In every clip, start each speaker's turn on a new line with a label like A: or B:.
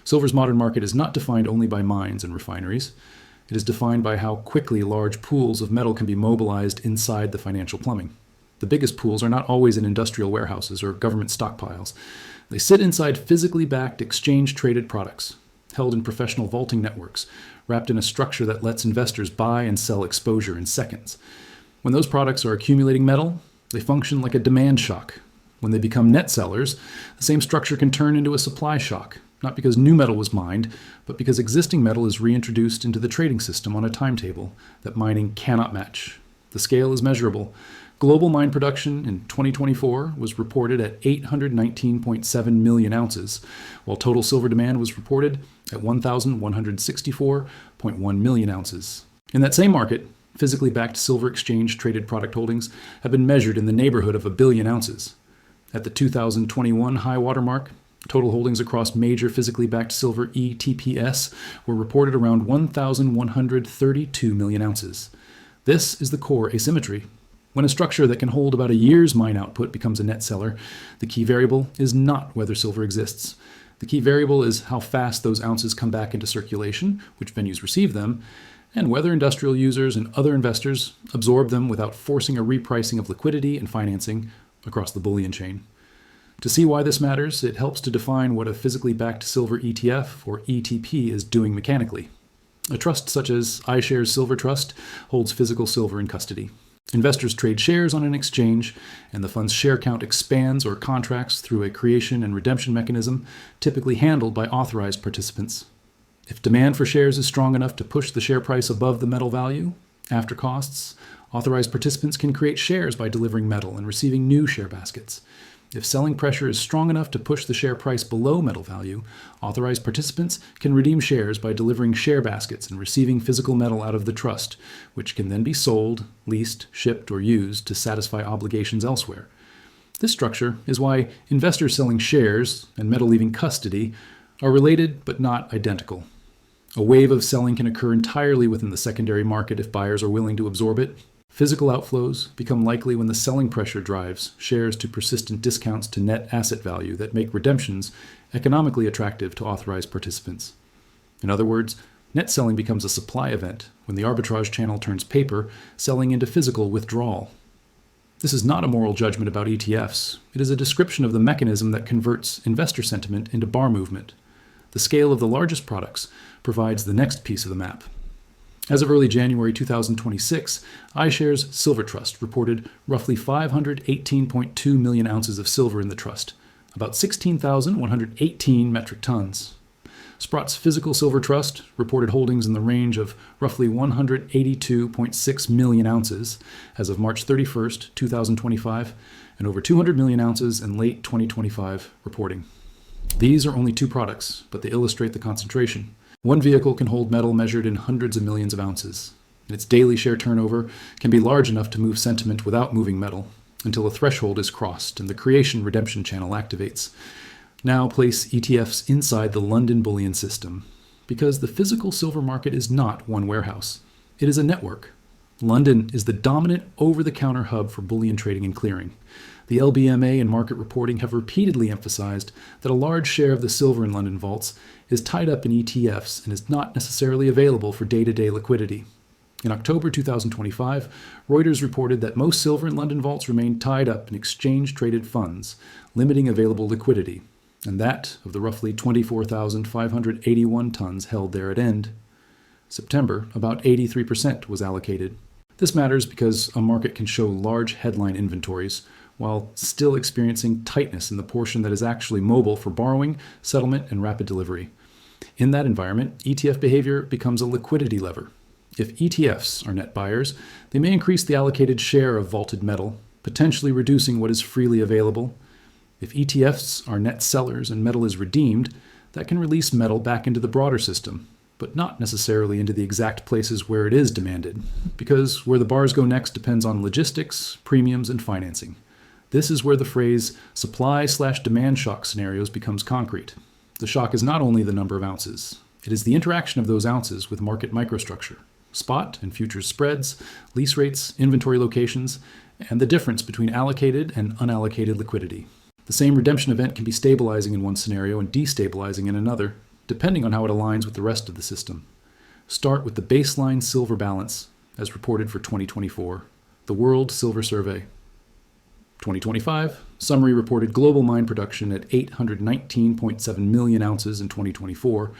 A: Silver's modern market is not defined only by mines and refineries. It is defined by how quickly large pools of metal can be mobilized inside the financial plumbing. The biggest pools are not always in industrial warehouses or government stockpiles. They sit inside physically backed exchange-traded products, held in professional vaulting networks, wrapped in a structure that lets investors buy and sell exposure in seconds. When those products are accumulating metal, they function like a demand shock. When they become net sellers, the same structure can turn into a supply shock, not because new metal was mined, but because existing metal is reintroduced into the trading system on a timetable that mining cannot match. The scale is measurable. Global mine production in 2024 was reported at 819.7 million ounces, while total silver demand was reported at 1,164.1 million ounces. In that same market, physically backed silver exchange-traded product holdings have been measured in the neighborhood of 1 billion ounces. At the 2021 high water mark, total holdings across major physically backed silver ETFs were reported around 1,132 million ounces. This is the core asymmetry. When a structure that can hold about a year's mine output becomes a net seller, the key variable is not whether silver exists. The key variable is how fast those ounces come back into circulation, which venues receive them, and whether industrial users and other investors absorb them without forcing a repricing of liquidity and financing across the bullion chain. To see why this matters, it helps to define what a physically backed silver ETF or ETP is doing mechanically. A trust such as iShares Silver Trust holds physical silver in custody. Investors trade shares on an exchange, and the fund's share count expands or contracts through a creation and redemption mechanism typically handled by authorized participants. If demand for shares is strong enough to push the share price above the metal value, after costs, authorized participants can create shares by delivering metal and receiving new share baskets. If selling pressure is strong enough to push the share price below metal value, authorized participants can redeem shares by delivering share baskets and receiving physical metal out of the trust, which can then be sold, leased, shipped, or used to satisfy obligations elsewhere. This structure is why investors selling shares and metal leaving custody are related but not identical. A wave of selling can occur entirely within the secondary market if buyers are willing to absorb it. Physical outflows become likely when the selling pressure drives shares to persistent discounts to net asset value that make redemptions economically attractive to authorized participants. In other words, net selling becomes a supply event when the arbitrage channel turns paper, selling into physical withdrawal. This is not a moral judgment about ETFs. It is a description of the mechanism that converts investor sentiment into bar movement. The scale of the largest products provides the next piece of the map. As of early January 2026, iShares Silver Trust reported roughly 518.2 million ounces of silver in the trust, about 16,118 metric tons. Sprott's Physical Silver Trust reported holdings in the range of roughly 182.6 million ounces as of March 31st, 2025, and over 200 million ounces in late 2025 reporting. These are only two products, but they illustrate the concentration. One vehicle can hold metal measured in hundreds of millions of ounces. Its daily share turnover can be large enough to move sentiment without moving metal, until a threshold is crossed and the creation-redemption channel activates. Now place ETFs inside the London bullion system, because the physical silver market is not one warehouse. It is a network. London is the dominant over-the-counter hub for bullion trading and clearing. The LBMA and market reporting have repeatedly emphasized that a large share of the silver in London vaults is tied up in ETFs and is not necessarily available for day-to-day liquidity. In October 2025, Reuters reported that most silver in London vaults remained tied up in exchange-traded funds, limiting available liquidity, and that of the roughly 24,581 tons held there at end September, about 83% was allocated. This matters because a market can show large headline inventories while still experiencing tightness in the portion that is actually mobile for borrowing, settlement, and rapid delivery. In that environment, ETF behavior becomes a liquidity lever. If ETFs are net buyers, they may increase the allocated share of vaulted metal, potentially reducing what is freely available. If ETFs are net sellers and metal is redeemed, that can release metal back into the broader system, but not necessarily into the exact places where it is demanded, because where the bars go next depends on logistics, premiums, and financing. This is where the phrase supply/demand shock scenarios becomes concrete. The shock is not only the number of ounces, it is the interaction of those ounces with market microstructure, spot and futures spreads, lease rates, inventory locations, and the difference between allocated and unallocated liquidity. The same redemption event can be stabilizing in one scenario and destabilizing in another. depending on how it aligns with the rest of the system. Start with the baseline silver balance, as reported for 2024, the World Silver Survey. 2025, summary reported global mine production at 819.7 million ounces in 2024,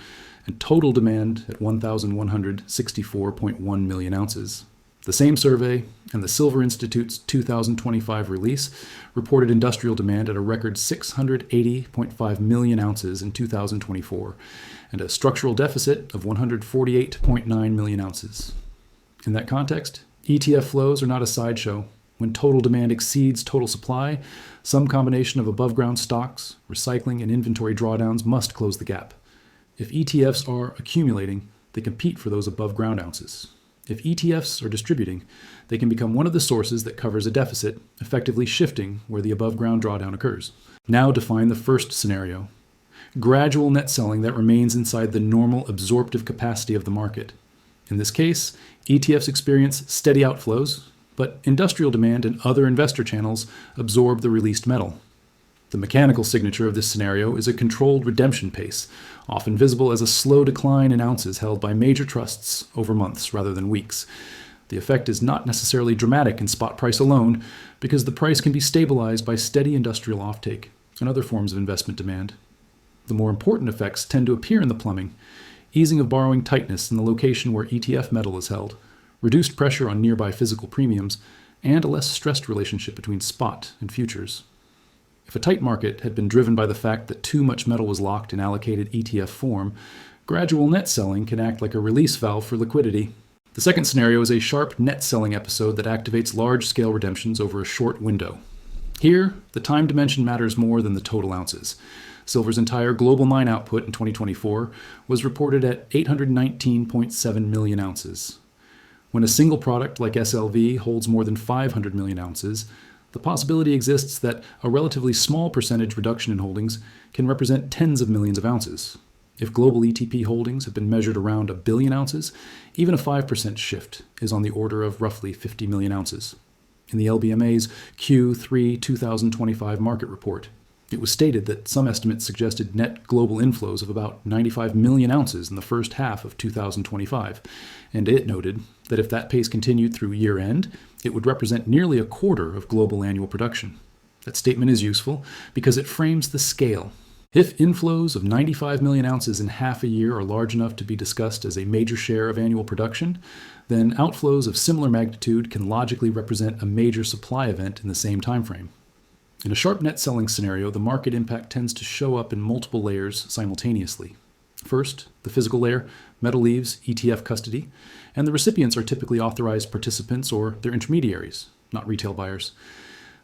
A: and total demand at 1,164.1 million ounces. The same survey and the Silver Institute's 2025 release reported industrial demand at a record 680.5 million ounces in 2024, and a structural deficit of 148.9 million ounces. In that context, ETF flows are not a sideshow. When total demand exceeds total supply, some combination of above-ground stocks, recycling, and inventory drawdowns must close the gap. If ETFs are accumulating, they compete for those above-ground ounces. If ETFs are distributing, they can become one of the sources that covers a deficit, effectively shifting where the above-ground drawdown occurs. Now define the first scenario. Gradual net selling that remains inside the normal absorptive capacity of the market. In this case, ETFs experience steady outflows, but industrial demand and other investor channels absorb the released metal. The mechanical signature of this scenario is a controlled redemption pace, often visible as a slow decline in ounces held by major trusts over months rather than weeks. The effect is not necessarily dramatic in spot price alone, because the price can be stabilized by steady industrial offtake and other forms of investment demand. The more important effects tend to appear in the plumbing: easing of borrowing tightness in the location where ETF metal is held, reduced pressure on nearby physical premiums, and a less stressed relationship between spot and futures. If a tight market had been driven by the fact that too much metal was locked in allocated ETF form, gradual net selling can act like a release valve for liquidity. The second scenario is a sharp net selling episode that activates large-scale redemptions over a short window. Here, the time dimension matters more than the total ounces. Silver's entire global mine output in 2024 was reported at 819.7 million ounces. When a single product like SLV holds more than 500 million ounces, the possibility exists that a relatively small percentage reduction in holdings can represent tens of millions of ounces. If global ETP holdings have been measured around 1 billion ounces, even a 5% shift is on the order of roughly 50 million ounces. In the LBMA's Q3 2025 market report, it was stated that some estimates suggested net global inflows of about 95 million ounces in the first half of 2025, and it noted that if that pace continued through year-end, it would represent nearly a quarter of global annual production. That statement is useful because it frames the scale. If inflows of 95 million ounces in half a year are large enough to be discussed as a major share of annual production, then outflows of similar magnitude can logically represent a major supply event in the same time frame. In a sharp net selling scenario, the market impact tends to show up in multiple layers simultaneously. First, the physical layer, metal leaves ETF custody, and the recipients are typically authorized participants or their intermediaries, not retail buyers.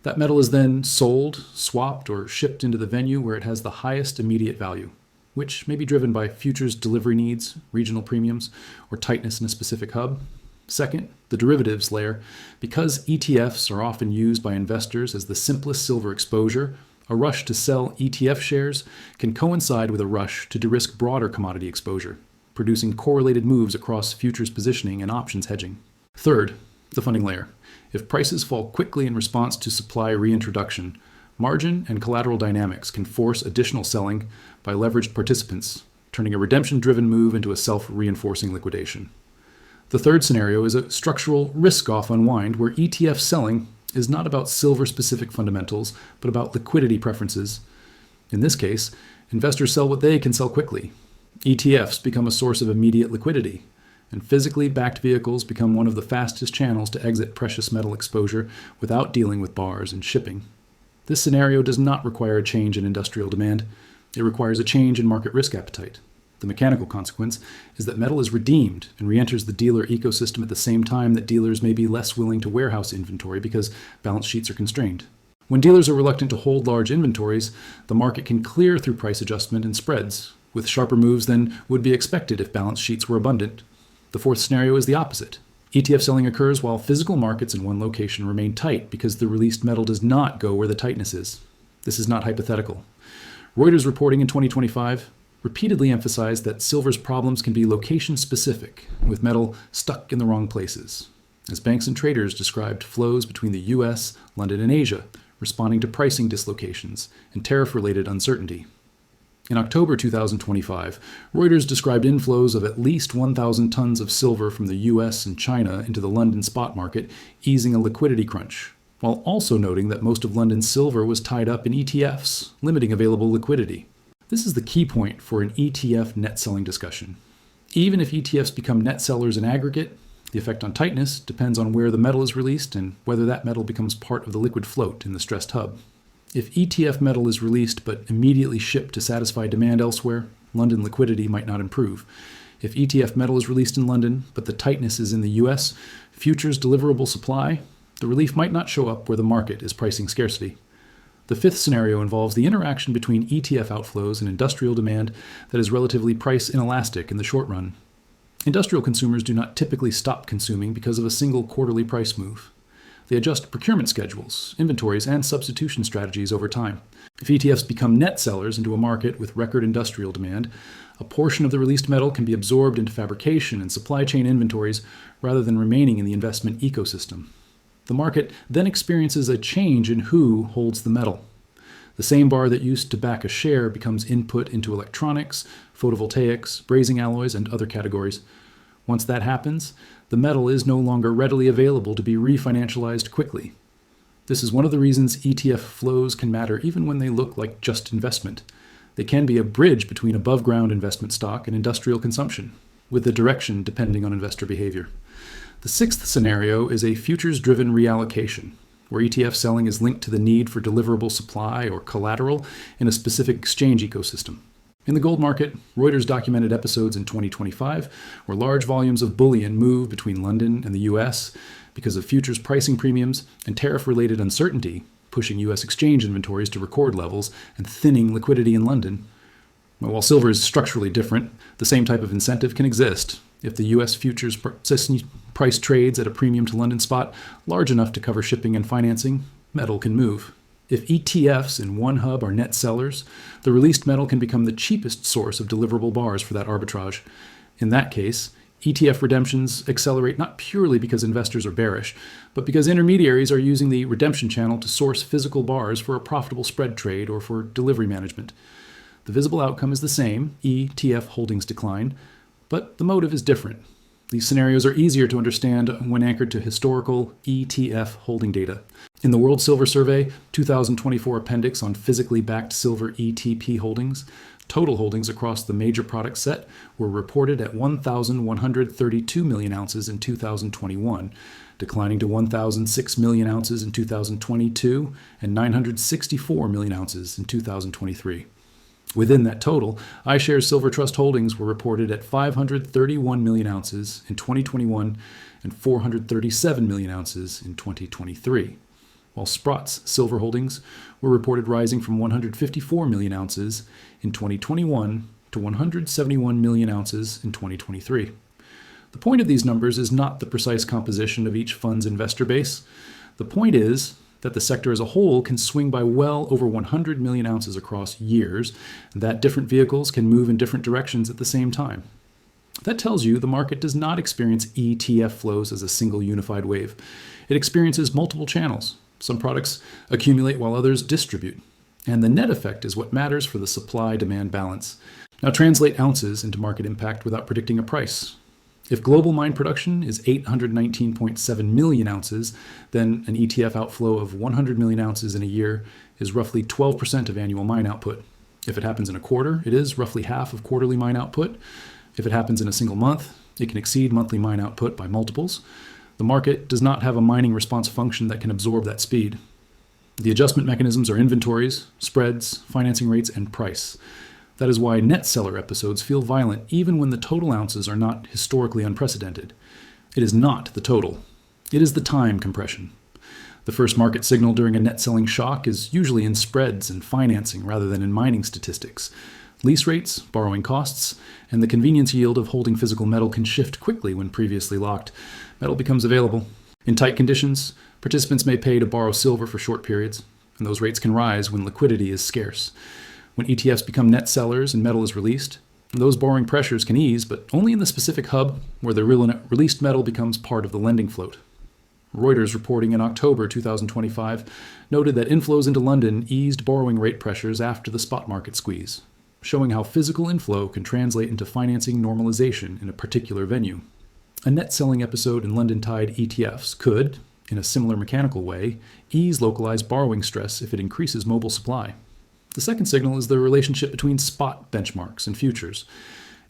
A: That metal is then sold, swapped, or shipped into the venue where it has the highest immediate value, which may be driven by futures delivery needs, regional premiums, or tightness in a specific hub. Second, the derivatives layer. Because ETFs are often used by investors as the simplest silver exposure, a rush to sell ETF shares can coincide with a rush to de-risk broader commodity exposure, producing correlated moves across futures positioning and options hedging. Third, the funding layer. If prices fall quickly in response to supply reintroduction, margin and collateral dynamics can force additional selling by leveraged participants, turning a redemption-driven move into a self-reinforcing liquidation. The third scenario is a structural risk-off unwind where ETF selling is not about silver-specific fundamentals, but about liquidity preferences. In this case, investors sell what they can sell quickly. ETFs become a source of immediate liquidity, and physically backed vehicles become one of the fastest channels to exit precious metal exposure without dealing with bars and shipping. This scenario does not require a change in industrial demand. It requires a change in market risk appetite. The mechanical consequence is that metal is redeemed and re-enters the dealer ecosystem at the same time that dealers may be less willing to warehouse inventory because balance sheets are constrained. When dealers are reluctant to hold large inventories, the market can clear through price adjustment and spreads, with sharper moves than would be expected if balance sheets were abundant. The fourth scenario is the opposite. ETF selling occurs while physical markets in one location remain tight because the released metal does not go where the tightness is. This is not hypothetical. Reuters reporting in 2025 repeatedly emphasized that silver's problems can be location-specific, with metal stuck in the wrong places, as banks and traders described flows between the US, London, and Asia, responding to pricing dislocations and tariff-related uncertainty. In October 2025, Reuters described inflows of at least 1,000 tons of silver from the US and China into the London spot market, easing a liquidity crunch, while also noting that most of London's silver was tied up in ETFs, limiting available liquidity. This is the key point for an ETF net selling discussion. Even if ETFs become net sellers in aggregate, the effect on tightness depends on where the metal is released and whether that metal becomes part of the liquid float in the stressed hub. If ETF metal is released but immediately shipped to satisfy demand elsewhere, London liquidity might not improve. If ETF metal is released in London but the tightness is in the US, futures deliverable supply, the relief might not show up where the market is pricing scarcity. The fifth scenario involves the interaction between ETF outflows and industrial demand that is relatively price inelastic in the short run. Industrial consumers do not typically stop consuming because of a single quarterly price move. They adjust procurement schedules, inventories, and substitution strategies over time. If ETFs become net sellers into a market with record industrial demand, a portion of the released metal can be absorbed into fabrication and supply chain inventories rather than remaining in the investment ecosystem. The market then experiences a change in who holds the metal. The same bar that used to back a share becomes input into electronics, photovoltaics, brazing alloys, and other categories. Once that happens, the metal is no longer readily available to be refinancialized quickly. This is one of the reasons ETF flows can matter even when they look like just investment. They can be a bridge between above-ground investment stock and industrial consumption, with the direction depending on investor behavior. The sixth scenario is a futures-driven reallocation, where ETF selling is linked to the need for deliverable supply or collateral in a specific exchange ecosystem. In the gold market, Reuters documented episodes in 2025 where large volumes of bullion move between London and the US because of futures pricing premiums and tariff-related uncertainty, pushing US exchange inventories to record levels and thinning liquidity in London. While silver is structurally different, the same type of incentive can exist. If the US futures price trades at a premium to London spot large enough to cover shipping and financing, metal can move. If ETFs in one hub are net sellers, the released metal can become the cheapest source of deliverable bars for that arbitrage. In that case, ETF redemptions accelerate not purely because investors are bearish, but because intermediaries are using the redemption channel to source physical bars for a profitable spread trade or for delivery management. The visible outcome is the same, ETF holdings decline, but the motive is different. These scenarios are easier to understand when anchored to historical ETF holding data. In the World Silver Survey 2024 appendix on physically backed silver ETP holdings, total holdings across the major product set were reported at 1,132 million ounces in 2021, declining to 1,006 million ounces in 2022 and 964 million ounces in 2023. Within that total, iShares Silver Trust holdings were reported at 531 million ounces in 2021 and 437 million ounces in 2023, while Sprott's silver holdings were reported rising from 154 million ounces in 2021 to 171 million ounces in 2023. The point of these numbers is not the precise composition of each fund's investor base. The point is that the sector as a whole can swing by well over 100 million ounces across years, and that different vehicles can move in different directions at the same time. That tells you the market does not experience ETF flows as a single unified wave. It experiences multiple channels. Some products accumulate while others distribute. And the net effect is what matters for the supply-demand balance. Now translate ounces into market impact without predicting a price. If global mine production is 819.7 million ounces, then an ETF outflow of 100 million ounces in a year is roughly 12% of annual mine output. If it happens in a quarter, it is roughly half of quarterly mine output. If it happens in a single month, it can exceed monthly mine output by multiples. The market does not have a mining response function that can absorb that speed. The adjustment mechanisms are inventories, spreads, financing rates, and price. That is why net seller episodes feel violent even when the total ounces are not historically unprecedented. It is not the total. It is the time compression. The first market signal during a net selling shock is usually in spreads and financing rather than in mining statistics. Lease rates, borrowing costs, and the convenience yield of holding physical metal can shift quickly when previously locked. Metal becomes available. In tight conditions, participants may pay to borrow silver for short periods, and those rates can rise when liquidity is scarce. When ETFs become net sellers and metal is released, those borrowing pressures can ease, but only in the specific hub where the released metal becomes part of the lending float. Reuters reporting in October 2025 noted that inflows into London eased borrowing rate pressures after the spot market squeeze. showing how physical inflow can translate into financing normalization in a particular venue. A net selling episode in London Tide ETFs could, in a similar mechanical way, ease localized borrowing stress if it increases mobile supply. The second signal is the relationship between spot benchmarks and futures.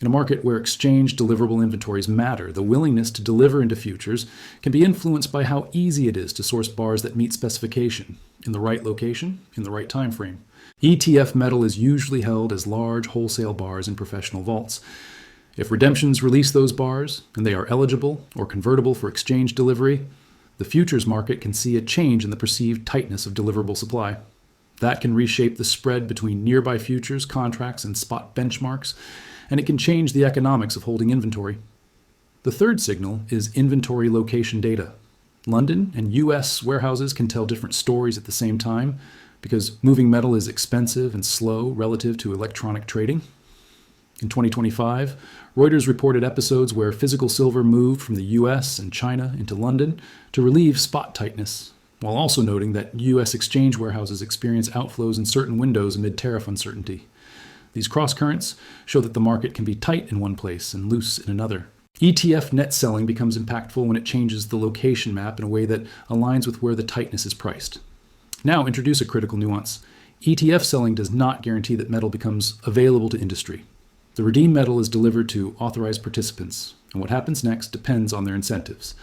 A: In a market where exchange deliverable inventories matter, the willingness to deliver into futures can be influenced by how easy it is to source bars that meet specification, in the right location, in the right time frame. ETF metal is usually held as large wholesale bars in professional vaults. If redemptions release those bars, and they are eligible or convertible for exchange delivery, the futures market can see a change in the perceived tightness of deliverable supply. That can reshape the spread between nearby futures, contracts, and spot benchmarks, and it can change the economics of holding inventory. The third signal is inventory location data. London and US warehouses can tell different stories at the same time because moving metal is expensive and slow relative to electronic trading. In 2025, Reuters reported episodes where physical silver moved from the US and China into London to relieve spot tightness, while also noting that US exchange warehouses experience outflows in certain windows amid tariff uncertainty. These cross-currents show that the market can be tight in one place and loose in another. ETF net selling becomes impactful when it changes the location map in a way that aligns with where the tightness is priced. Now introduce a critical nuance. ETF selling does not guarantee that metal becomes available to industry. The redeemed metal is delivered to authorized participants, and what happens next depends on their incentives.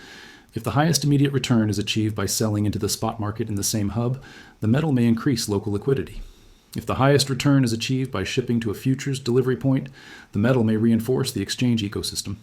A: If the highest immediate return is achieved by selling into the spot market in the same hub, the metal may increase local liquidity. If the highest return is achieved by shipping to a futures delivery point, the metal may reinforce the exchange ecosystem.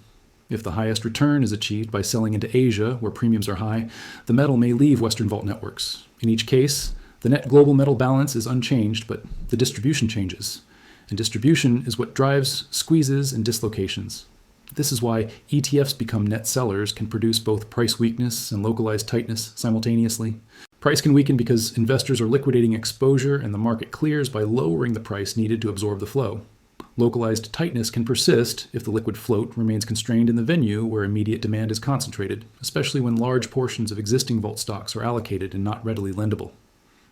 A: If the highest return is achieved by selling into Asia, where premiums are high, the metal may leave Western vault networks. In each case, the net global metal balance is unchanged, but the distribution changes. And distribution is what drives squeezes and dislocations. This is why ETFs become net sellers can produce both price weakness and localized tightness simultaneously. Price can weaken because investors are liquidating exposure and the market clears by lowering the price needed to absorb the flow. Localized tightness can persist if the liquid float remains constrained in the venue where immediate demand is concentrated, especially when large portions of existing vault stocks are allocated and not readily lendable.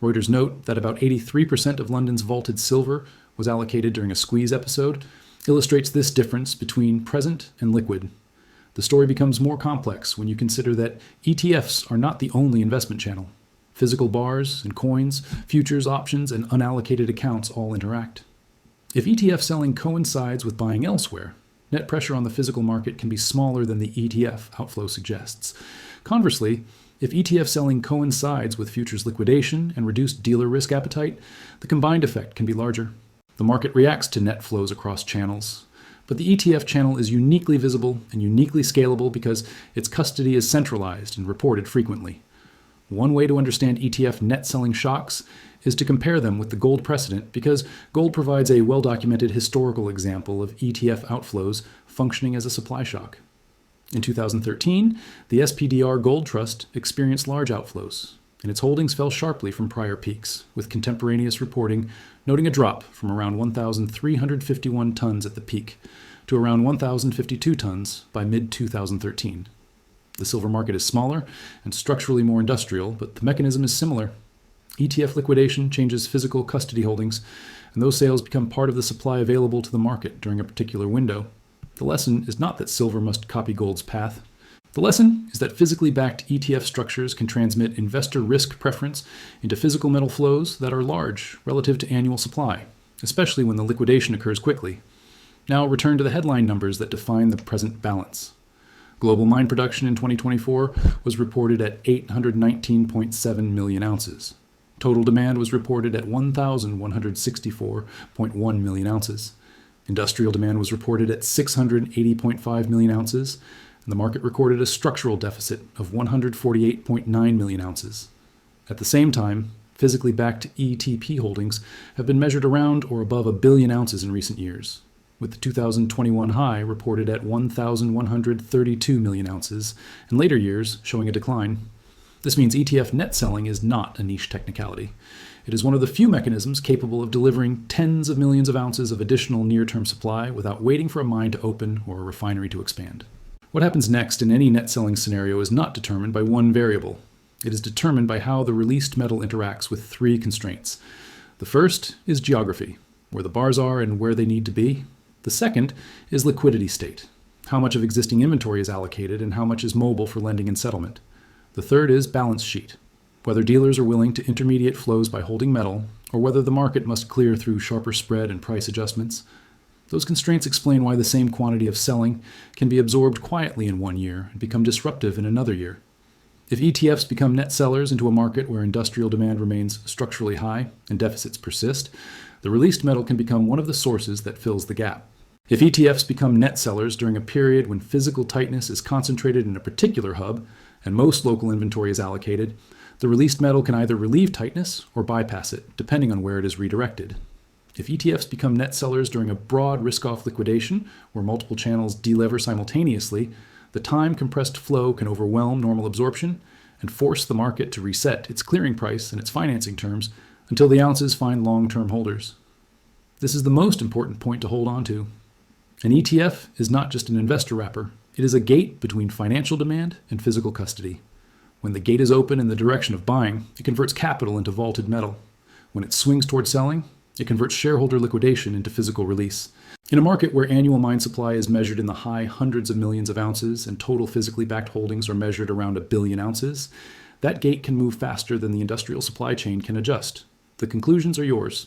A: Reuters note that about 83% of London's vaulted silver was allocated during a squeeze episode, illustrates this difference between present and liquid. The story becomes more complex when you consider that ETFs are not the only investment channel. Physical bars and coins, futures, options, and unallocated accounts all interact. If ETF selling coincides with buying elsewhere, net pressure on the physical market can be smaller than the ETF outflow suggests. Conversely, if ETF selling coincides with futures liquidation and reduced dealer risk appetite, the combined effect can be larger. The market reacts to net flows across channels, but the ETF channel is uniquely visible and uniquely scalable because its custody is centralized and reported frequently. One way to understand ETF net selling shocks is to compare them with the gold precedent because gold provides a well-documented historical example of ETF outflows functioning as a supply shock. In 2013, the SPDR Gold Trust experienced large outflows, and its holdings fell sharply from prior peaks, with contemporaneous reporting noting a drop from around 1,351 tons at the peak to around 1,052 tons by mid-2013. The silver market is smaller and structurally more industrial, but the mechanism is similar. ETF liquidation changes physical custody holdings, and those sales become part of the supply available to the market during a particular window. The lesson is not that silver must copy gold's path. The lesson is that physically backed ETF structures can transmit investor risk preference into physical metal flows that are large relative to annual supply, especially when the liquidation occurs quickly. Now return to the headline numbers that define the present balance. Global mine production in 2024 was reported at 819.7 million ounces. Total demand was reported at 1,164.1 million ounces. Industrial demand was reported at 680.5 million ounces, and the market recorded a structural deficit of 148.9 million ounces. At the same time, physically backed ETP holdings have been measured around or above 1 billion ounces in recent years, with the 2021 high reported at 1,132 million ounces, and later years showing a decline. This means ETF net selling is not a niche technicality. It is one of the few mechanisms capable of delivering tens of millions of ounces of additional near-term supply without waiting for a mine to open or a refinery to expand. What happens next in any net selling scenario is not determined by one variable. It is determined by how the released metal interacts with three constraints. The first is geography. where the bars are and where they need to be. The second is liquidity state, how much of existing inventory is allocated and how much is mobile for lending and settlement. The third is balance sheet, whether dealers are willing to intermediate flows by holding metal, or whether the market must clear through sharper spread and price adjustments. Those constraints explain why the same quantity of selling can be absorbed quietly in one year and become disruptive in another year. If ETFs become net sellers into a market where industrial demand remains structurally high and deficits persist, the released metal can become one of the sources that fills the gap. If ETFs become net sellers during a period when physical tightness is concentrated in a particular hub and most local inventory is allocated, the released metal can either relieve tightness or bypass it, depending on where it is redirected. If ETFs become net sellers during a broad risk-off liquidation where multiple channels delever simultaneously, the time-compressed flow can overwhelm normal absorption and force the market to reset its clearing price and its financing terms until the ounces find long-term holders. This is the most important point to hold on to. An ETF is not just an investor wrapper. It is a gate between financial demand and physical custody. When the gate is open in the direction of buying, it converts capital into vaulted metal. When it swings toward selling, it converts shareholder liquidation into physical release. In a market where annual mine supply is measured in the high hundreds of millions of ounces and total physically backed holdings are measured around 1 billion ounces, that gate can move faster than the industrial supply chain can adjust. The conclusions are yours.